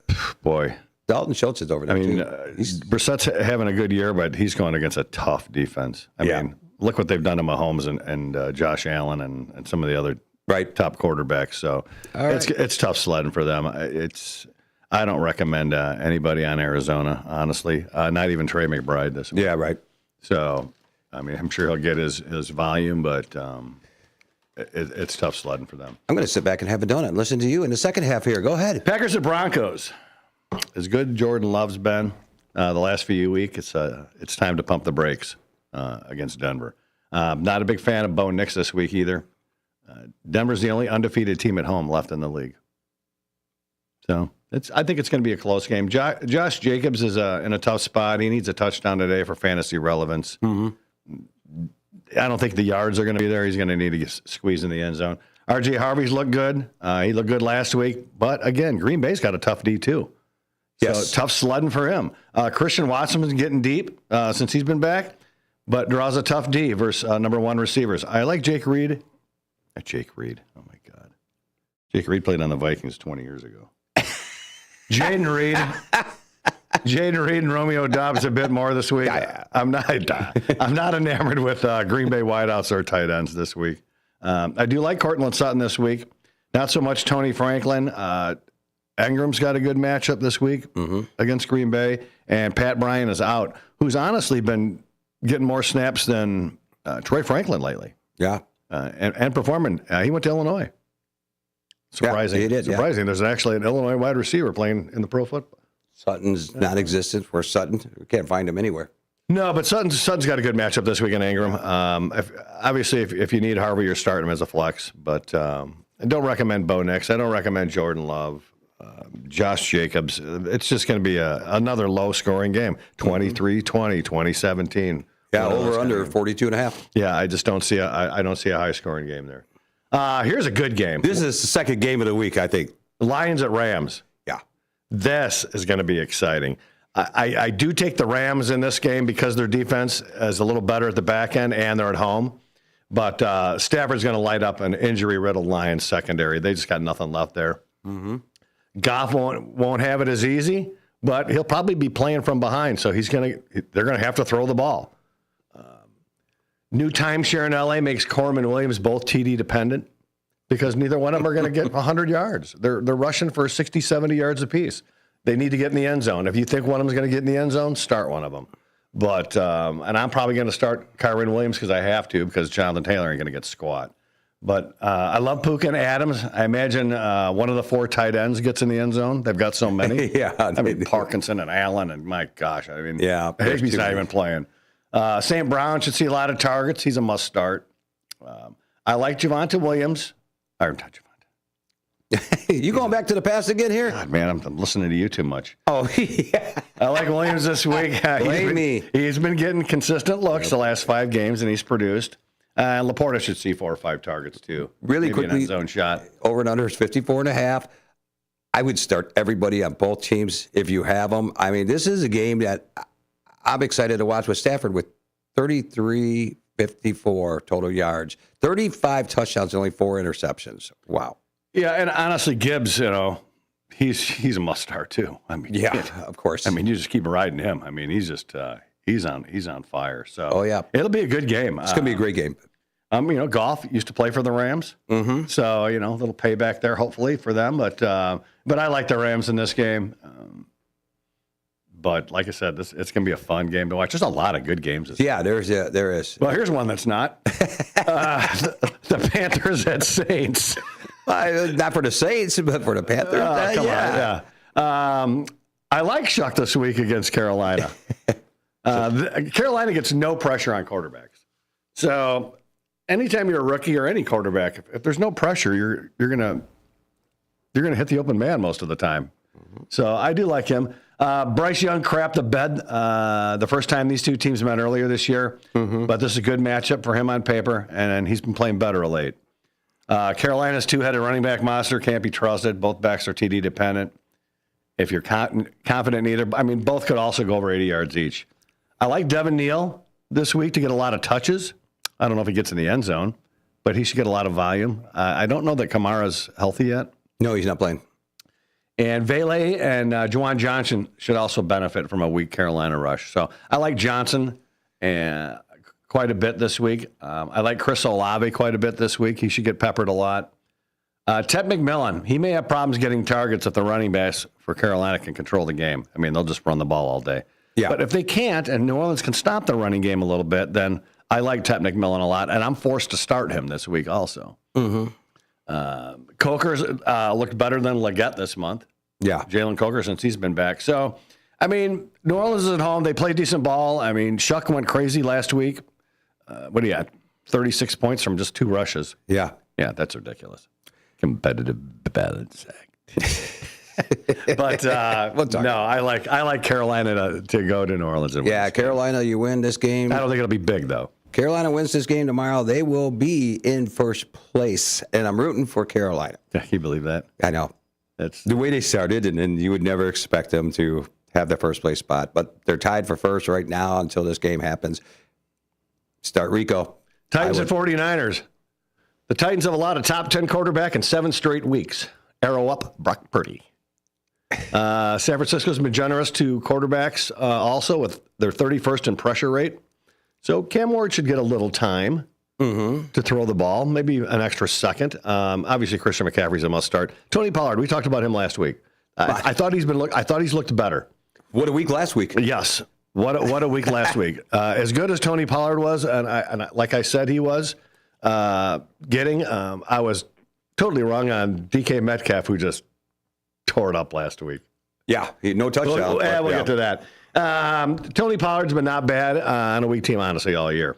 boy. Dalton Schultz is over there, Brissett's having a good year, but he's going against a tough defense. I mean, look what they've done to Mahomes and Josh Allen and some of the other top quarterbacks. So it's tough sledding for them. I don't recommend anybody on Arizona, honestly. Not even Trey McBride this week. Yeah, right. So, I mean, I'm sure he'll get his volume, but it's tough sledding for them. I'm going to sit back and have a donut and listen to you in the second half here. Go ahead. Packers at Broncos. As good as Jordan Love's been the last few weeks, it's time to pump the brakes against Denver. Not a big fan of Bo Nix this week either. Denver's the only undefeated team at home left in the league. So I think it's going to be a close game. Josh Jacobs is in a tough spot. He needs a touchdown today for fantasy relevance. Mm-hmm. I don't think the yards are going to be there. He's going to need to squeeze in the end zone. R.J. Harvey's looked good. He looked good last week. But, again, Green Bay's got a tough D, too. Yes. So tough sledding for him. Christian Watson's getting deep since he's been back, but draws a tough D versus number one receivers. I like Jake Reed. Jake Reed. Oh, my God. Jake Reed played on the Vikings 20 years ago. Jaden Reed and Romeo Dobbs a bit more this week. I'm not enamored with Green Bay wideouts or tight ends this week. I do like Cortland Sutton this week. Not so much Tony Franklin. Ingram's got a good matchup this week against Green Bay, and Pat Bryant is out, who's honestly been getting more snaps than Troy Franklin lately. Yeah, and performing. He went to Illinois. Surprising. Yeah, he did. Surprising. Yeah. There's actually an Illinois wide receiver playing in the pro football. Sutton's non-existent. Where's Sutton? We can't find him anywhere. No, but Sutton's got a good matchup this week in Ingram. If you need Harvey, you're starting him as a flex. But I don't recommend Bo Nix. I don't recommend Jordan Love. Josh Jacobs. It's just going to be another low-scoring game. 23-20, 20-17. Yeah, over under 42.5. Yeah, I just don't see I don't see a high-scoring game there. Here's a good game. This is the second game of the week, I think. Lions at Rams. Yeah. This is going to be exciting. I do take the Rams in this game because their defense is a little better at the back end and they're at home. But Stafford's going to light up an injury-riddled Lions secondary. They just got nothing left there. Mm-hmm. Goff won't have it as easy, but he'll probably be playing from behind, so they're going to have to throw the ball. New timeshare in LA makes Corum and Williams both TD dependent because neither one of them are going to get 100 yards. They're rushing for 60, 70 yards apiece. They need to get in the end zone. If you think one of them is going to get in the end zone, start one of them. But and I'm probably going to start Kyren Williams because I have to because Jonathan Taylor ain't going to get squat. But I love Puka and Adams. I imagine one of the four tight ends gets in the end zone. They've got so many. Yeah, I mean Parkinson and Allen and my gosh, I mean Higby's not even playing. St. Brown should see a lot of targets. He's a must start. I like Javonte Williams. Or not Javonte. You going back to the past again here? God, man, I'm listening to you too much. Oh, yeah. I like Williams this week. He's been getting consistent looks the last 5 games, and he's produced. Laporta should see 4 or 5 targets, too. Really maybe quickly, an zone shot. Over and under is 54.5. I would start everybody on both teams if you have them. I mean, this is a game that I'm excited to watch with Stafford with 53-54 total yards, 35 touchdowns, only 4 interceptions. Wow. Yeah, and honestly, Gibbs, he's a must-start, too. I mean, yeah, of course. I mean, you just keep riding him. I mean, he's just he's on fire. So, oh yeah, it'll be a good game. It's gonna be a great game. Goff used to play for the Rams, so a little payback there, hopefully for them. But I like the Rams in this game. But like I said, it's gonna be a fun game to watch. There's a lot of good games. There is. Well, here's one that's not. The Panthers at Saints. Not for the Saints, but for the Panthers. I like Shuck this week against Carolina. Carolina gets no pressure on quarterbacks. So anytime you're a rookie or any quarterback, if there's no pressure, you're gonna hit the open man most of the time. So I do like him. Bryce Young crapped the bed the first time these two teams met earlier this year, but this is a good matchup for him on paper, and he's been playing better of late. Carolina's 2-headed running back monster can't be trusted. Both backs are TD dependent. If you're confident in either, both could also go over 80 yards each. I like Devin Neal this week to get a lot of touches. I don't know if he gets in the end zone, but he should get a lot of volume. I don't know that Kamara's healthy yet. No, he's not playing. And Vele and Juwan Johnson should also benefit from a weak Carolina rush. So I like Johnson quite a bit this week. I like Chris Olave quite a bit this week. He should get peppered a lot. Ted McMillan, he may have problems getting targets if the running backs for Carolina can control the game. I mean, they'll just run the ball all day. Yeah. But if they can't and New Orleans can stop the running game a little bit, then I like Ted McMillan a lot, and I'm forced to start him this week also. Coker's looked better than Leggett this month. Yeah. Jalen Coker since he's been back. So, I mean, New Orleans is at home. They play decent ball. I mean, Shuck went crazy last week. What do you got? 36 points from just 2 rushes. Yeah. Yeah, that's ridiculous. Competitive balance act. But no, I like Carolina to go to New Orleans. And Yeah, Carolina, you win this game. I don't think it'll be big, though. Carolina wins this game tomorrow. They will be in first place, and I'm rooting for Carolina. Yeah, can you believe that? I know. That's the way they started, and you would never expect them to have the first place spot. But they're tied for first right now until this game happens. Start Rico. Titans at 49ers. The Titans have a lot of top 10 quarterback in 7 straight weeks. Arrow up, Brock Purdy. San Francisco's been generous to quarterbacks also with their 31st in pressure rate. So Cam Ward should get a little time to throw the ball, maybe an extra second. Obviously, Christian McCaffrey's a must start. Tony Pollard, we talked about him last week. I thought he's looked better. What a week last week. Yes. What a week last week. As good as Tony Pollard was, and like I said he was, I was totally wrong on DK Metcalf, who just tore it up last week. Yeah, no touchdown. We'll get to that. Tony Pollard's been not bad on a weak team, honestly, all year.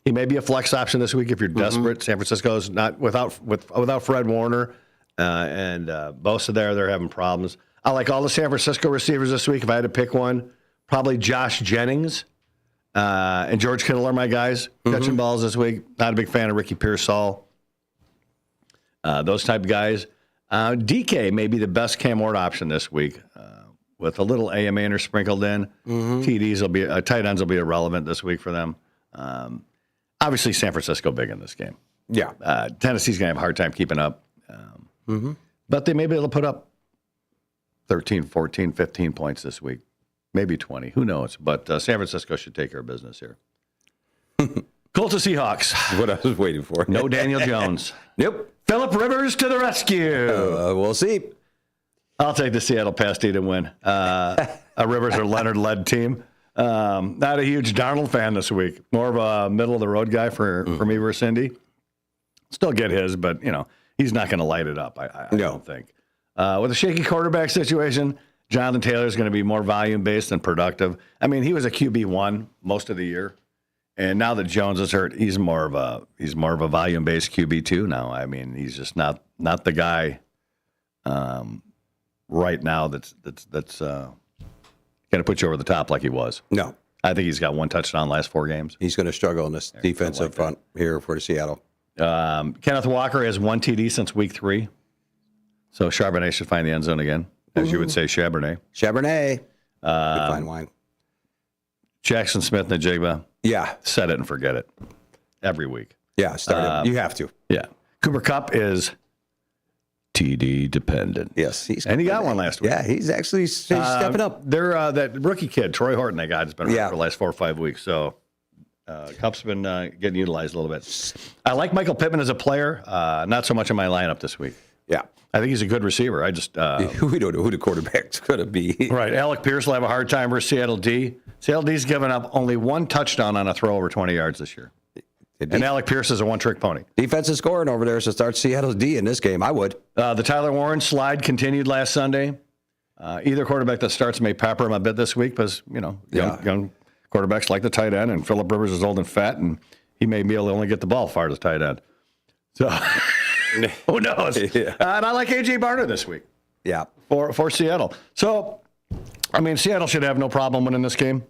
He may be a flex option this week if you're desperate. San Francisco's not without Fred Warner and Bosa there. They're having problems. I like all the San Francisco receivers this week. If I had to pick one, probably Josh Jennings and George Kittle are my guys catching balls this week. Not a big fan of Ricky Pearsall. Those type of guys. DK may be the best Cam Ward option this week. With a little AMAner sprinkled in, TDs will be tight ends will be irrelevant this week for them. Obviously, San Francisco big in this game. Yeah, Tennessee's gonna have a hard time keeping up, but they may be able to put up 13, 14, 15 points this week, maybe 20. Who knows? But San Francisco should take care of business here. Colts to Seahawks. What I was waiting for. No Daniel Jones. Nope. Phillip Rivers to the rescue. We'll see. I'll take the Seattle Pasty to win. A Rivers or Leonard-led team. Not a huge Darnold fan this week. More of a middle-of-the-road guy for me versus Indy. Still get his, but, he's not going to light it up, I don't think. With a shaky quarterback situation, Jonathan Taylor is going to be more volume-based and productive. I mean, he was a QB1 most of the year. And now that Jones is hurt, he's more of a volume-based QB2 now. I mean, he's just not the guy right now that's going to put you over the top like he was. No. I think he's got 1 touchdown last 4 games. He's going to struggle in this defensive front here for Seattle. Kenneth Walker has 1 TD since week 3. So Charbonnet should find the end zone again, as you would say, Charbonnet. Good fine wine. Jackson Smith and Najigba. Yeah. Set it and forget it. Every week. Yeah, start it. You have to. Yeah. Cooper Kupp is TD dependent. Yes. And he got one last week. Yeah, he's actually stepping up. They're that rookie kid, Troy Horton, they got has been around for the last 4 or 5 weeks. So Kupp's been getting utilized a little bit. I like Michael Pittman as a player. Not so much in my lineup this week. Yeah. I think he's a good receiver. I just we don't know who the quarterback's going to be. Right. Alec Pierce will have a hard time versus Seattle D. Seattle D's given up only 1 touchdown on a throw over 20 yards this year. And Alec Pierce is a one-trick pony. Defense is scoring over there, so start Seattle D in this game. I would. The Tyler Warren slide continued last Sunday. Either quarterback that starts may pepper him a bit this week because, young quarterbacks like the tight end, and Phillip Rivers is old and fat, and he may be able to only get the ball far as tight end. So who knows? Yeah. And I like A.J. Barner this week. Yeah. For Seattle. So, I mean, Seattle should have no problem winning this game.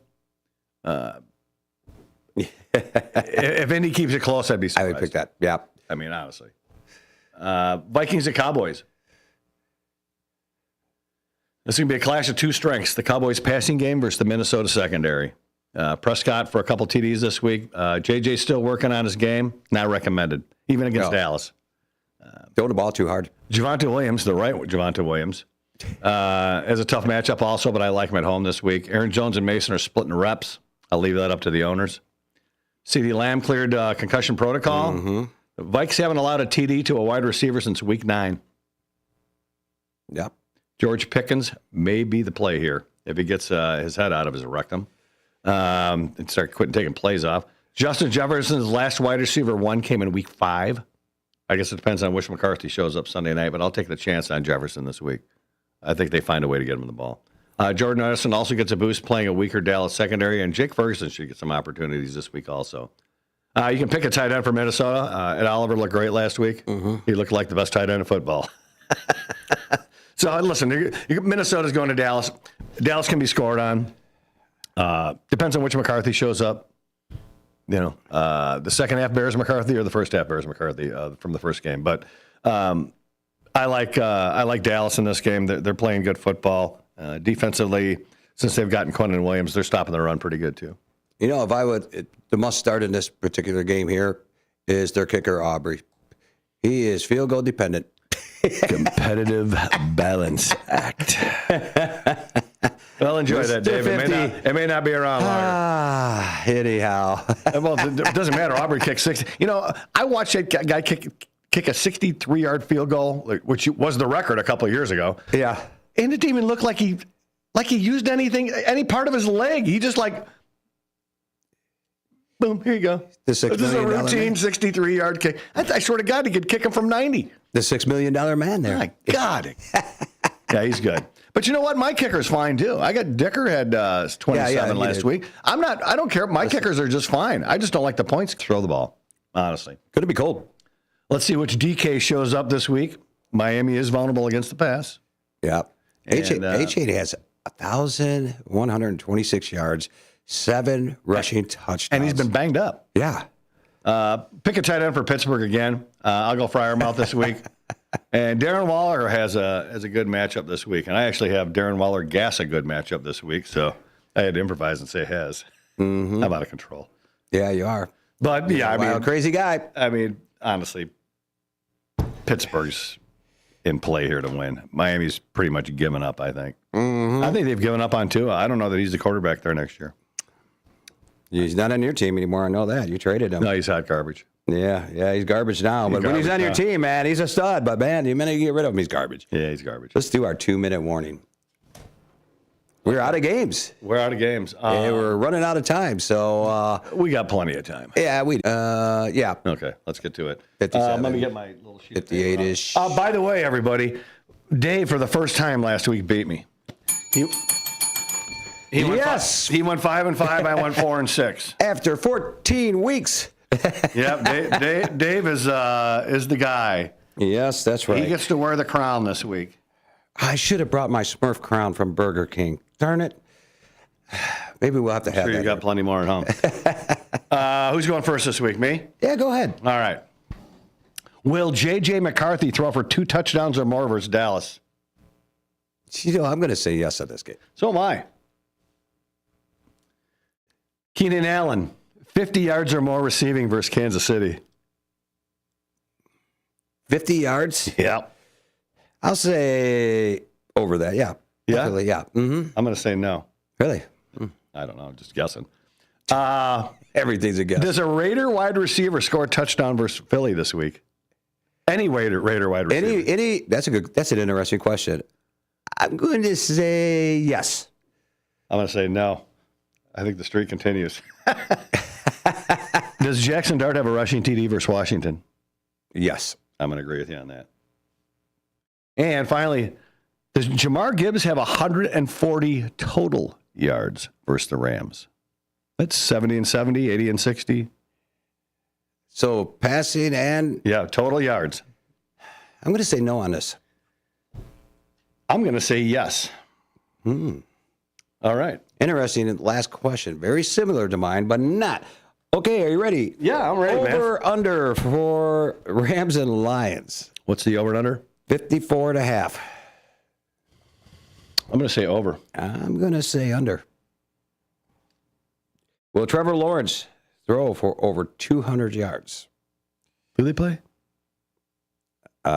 If Indy keeps it close, I'd be surprised. I would pick that. Yeah. I mean, honestly. Vikings and Cowboys. This is going to be a clash of 2 strengths. The Cowboys' passing game versus the Minnesota secondary. Prescott for a couple TDs this week. JJ's still working on his game. Not recommended, even against Dallas. Throw the ball too hard. Javonte Williams, the right Javonte Williams, has a tough matchup also, but I like him at home this week. Aaron Jones and Mason are splitting reps. I'll leave that up to the owners. CeeDee Lamb cleared concussion protocol. The Vikes haven't allowed a TD to a wide receiver since week 9. Yep. George Pickens may be the play here if he gets his head out of his rectum and start quitting taking plays off. Justin Jefferson's last wide receiver 1 came in week 5. I guess it depends on which McCarthy shows up Sunday night, but I'll take the chance on Jefferson this week. I think they find a way to get him the ball. Jordan Addison also gets a boost playing a weaker Dallas secondary, and Jake Ferguson should get some opportunities this week also. You can pick a tight end for Minnesota. Ed Oliver looked great last week. Mm-hmm. He looked like the best tight end in football. So, listen, Minnesota's going to Dallas. Dallas can be scored on. Depends on which McCarthy shows up. The second half Bears McCarthy or the first half Bears McCarthy from the first game. But I like Dallas in this game. They're playing good football. Defensively, since they've gotten Quentin Williams, they're stopping the run pretty good, too. If I would, the must start in this particular game here is their kicker, Aubrey. He is field goal dependent. Competitive balance act. Well, enjoy that, Dave. It may not be around longer. Anyhow. Well, it doesn't matter. Aubrey kicked 60. I watched that guy kick a 63-yard field goal, which was the record a couple of years ago. Yeah. And it didn't even look like he used any part of his leg. He just boom, here you go. This is a routine 63-yard kick. I swear to God, he could kick him from 90. The $6 million man there. My God. Yeah, he's good. But you know what? My kicker's fine, too. I got Dicker had 27 last week. I don't care. My kickers are just fine. I just don't like the points to throw the ball, honestly. Could it be cold? Let's see which DK shows up this week. Miami is vulnerable against the pass. Yeah. H8 has 1,126 yards, 7 rushing touchdowns. And he's been banged up. Yeah. Pick a tight end for Pittsburgh again. I'll go Freiermuth this week. And Darren Waller has a good matchup this week. And I actually have Darren Waller gas a good matchup this week. So I had to improvise and say has. Mm-hmm. I'm out of control. Yeah, you are. But, yeah, crazy guy. Honestly, Pittsburgh's in play here to win. Miami's pretty much given up, I think. Mm-hmm. I think they've given up on Tua. I don't know that he's the quarterback there next year. He's not on your team anymore. I know that. You traded him. No, he's hot garbage. Yeah, he's garbage now. But when he's on your team, man, he's a stud. But, man, the minute you get rid of him, he's garbage. Yeah, he's garbage. Let's do our 2-minute warning. We're out of games. Yeah, we're running out of time, so... we got plenty of time. Yeah, yeah. Okay, let's get to it. 57. Let me get my little sheet. 58-ish. By the way, everybody, Dave, for the first time last week, beat me. He went 5-5. I went 4-6. After 14 weeks. Yep, Dave is the guy. Yes, that's right. He gets to wear the crown this week. I should have brought my Smurf crown from Burger King. Darn it. Maybe we'll have to have that. You got plenty more at home. Who's going first this week? Me? Yeah, go ahead. All right. Will J.J. McCarthy throw for 2 touchdowns or more versus Dallas? I'm going to say yes on this game. So am I. Keenan Allen, 50 yards or more receiving versus Kansas City. 50 yards? Yeah. I'll say over that, yeah. Yeah? Definitely, yeah. Mm-hmm. I'm going to say no. Really? I don't know. I'm just guessing. Everything's a guess. Does a Raider wide receiver score a touchdown versus Philly this week? Any Raider wide receiver? That's an interesting question. I'm going to say yes. I'm going to say no. I think the streak continues. Does Jackson Dart have a rushing TD versus Washington? Yes. I'm going to agree with you on that. And finally, does Jamar Gibbs have 140 total yards versus the Rams? That's 70 and 70, 80 and 60. So passing and... Yeah, total yards. I'm going to say no on this. I'm going to say yes. All right. Interesting. Last question. Very similar to mine, but not. Okay, are you ready? Yeah, I'm ready, man. Over, under for Rams and Lions. What's the over and under? 54.5. I'm going to say over. I'm going to say under. Will Trevor Lawrence throw for over 200 yards? Who they play? Hold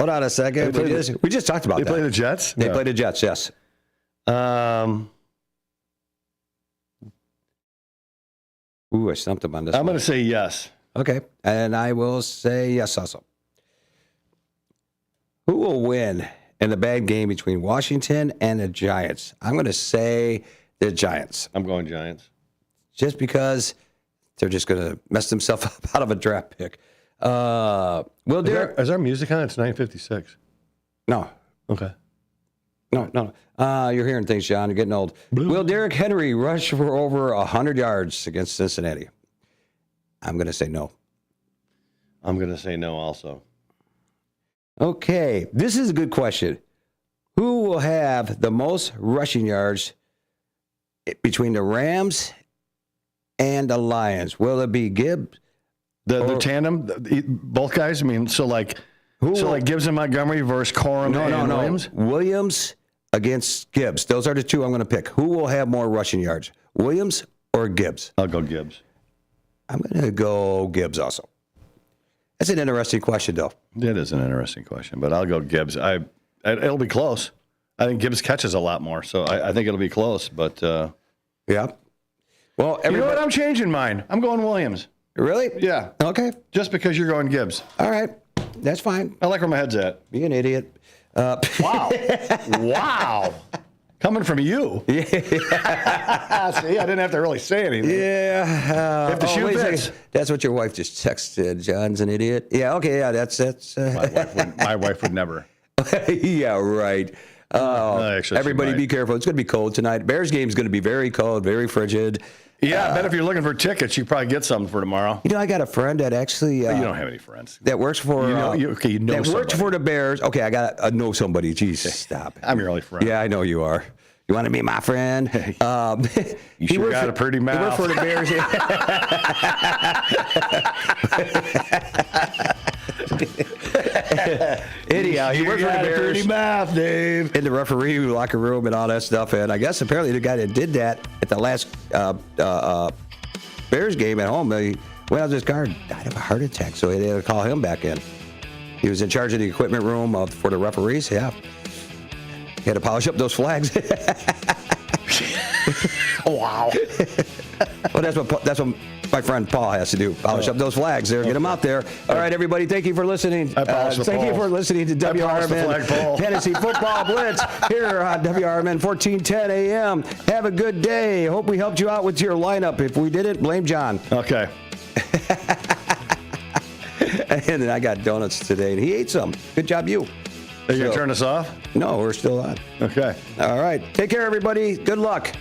on a second. We just talked about that. They play the Jets? They play the Jets, yes. Ooh, I stumped him on this I'm going to say yes. Okay. And I will say yes also. Who will win in the bad game between Washington and the Giants? I'm going to say the Giants. I'm going Giants. Just because they're just going to mess themselves up out of a draft pick. Is our music on? It's 9:56. No. Okay. No. You're hearing things, John. You're getting old. Will Derrick Henry rush for over 100 yards against Cincinnati? I'm going to say no. I'm going to say no also. Okay. This is a good question. Who will have the most rushing yards between the Rams and the Lions? Will it be Gibbs? The tandem, both guys? I mean, like Gibbs and Montgomery versus Corum and Williams? Williams against Gibbs. Those are the two I'm going to pick. Who will have more rushing yards, Williams or Gibbs? I'll go Gibbs. I'm going to go Gibbs also. That's an interesting question, though. It is an interesting question, but I'll go Gibbs. It'll be close. I think Gibbs catches a lot more, so I think it'll be close. But yeah. Well, you know what? I'm changing mine. I'm going Williams. Really? Yeah. Okay. Just because you're going Gibbs. All right. That's fine. I like where my head's at. Be an idiot. Wow. Wow. Coming from you. Yeah. See, I didn't have to really say anything. Yeah. If the shoe fits. That's what your wife just texted. John's an idiot. Yeah. Okay. Yeah. That's. My wife would never. Yeah. Right. Everybody, be careful. It's going to be cold tonight. Bears game's going to be very cold, very frigid. Yeah, I bet if you're looking for tickets, you probably get something for tomorrow. You know, I got a friend that actually. You don't have any friends. That works for. You know that works for the Bears. Okay, I got to know somebody. Jeez, stop. I'm your only friend. Yeah, I know you are. You want to be my friend? You sure got a pretty mouth. He works for the Bears. Anyhow, he worked for the Bears. Pretty mouth, Dave. In the referee locker room and all that stuff. And I guess apparently the guy that did that at the last Bears game at home, he went out to his car and died of a heart attack. So they had to call him back in. He was in charge of the equipment room for the referees. Yeah. He had to polish up those flags. Wow. Well, that's what my friend Paul has to do. Polish up those flags there, get them out there. All right, everybody, thank you for listening. Thank you for listening to WRMN Tennessee Football Blitz here on WRMN 1410 AM. Have a good day. Hope we helped you out with your lineup. If we didn't, blame John. Okay. And then I got donuts today, and he ate some. Good job, you. Are you going to turn us off? No, we're still on. Okay. All right. Take care, everybody. Good luck.